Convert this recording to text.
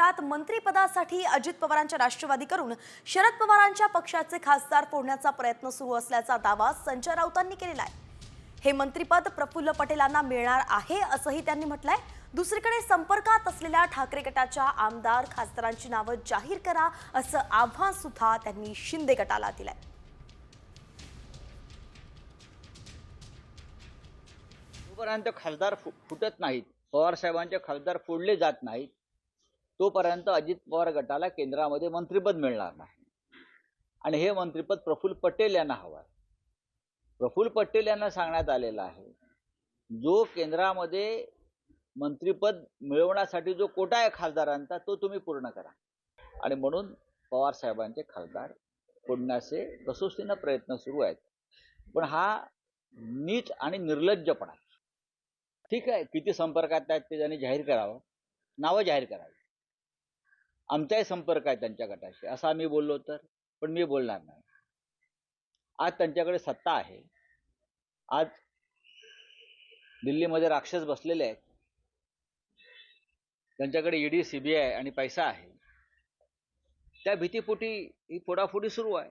शहरात मंत्रिपदासाठी अजित पवारांच्या राष्ट्रवादीकडून शरद पवारांच्या पक्षाचे खासदार फोडण्याचा प्रयत्न सुरू असल्याचा दावा संजय राऊतांनी केलेला आहे। हे मंत्रिपद प्रफुल्ल पटेलांना मिळणार आहे असंही त्यांनी म्हटलंय। दुसरीकडे संपर्कात असलेल्या ठाकरे गटाच्या आमदार खासदारांची नावं जाहीर करा असं आव्हान सुद्धा त्यांनी शिंदे गटाला दिलंय। जोपर्यंत खासदार फुटत नाहीत, पवार साहेबांचे खासदार फोडले जात नाहीत, तोपर्यंत अजित पवार गटाला केंद्रामध्ये मंत्रिपद मिळणार नाही। आणि हे मंत्रिपद प्रफुल्ल पटेल यांना हवं आहे। प्रफुल्ल पटेल यांना सांगण्यात आलेलं आहे, जो केंद्रामध्ये मंत्रिपद मिळवण्यासाठी जो कोटा आहे खासदारांचा, तो तुम्ही पूर्ण करा। आणि म्हणून पवार साहेबांचे खासदार फोडण्याचे कसोशीने प्रयत्न सुरू आहेत। पण हा नीच आणि निर्लज्जपणा आहे। ठीक आहे, किती संपर्कात आहेत ते त्यांनी जाहीर करावं, नावं जाहीर करावी। आमचाही संपर्क आहे त्यांच्या गटाशी असं आम्ही बोललो तर, पण मी बोलणार नाही। आज त्यांच्याकडे सत्ता आहे, आज दिल्लीमध्ये राक्षस बसलेले आहेत, त्यांच्याकडे ईडी, सीबीआय आणि पैसा आहे। त्या भीतीपोटी ही फोडाफोडी सुरू आहे।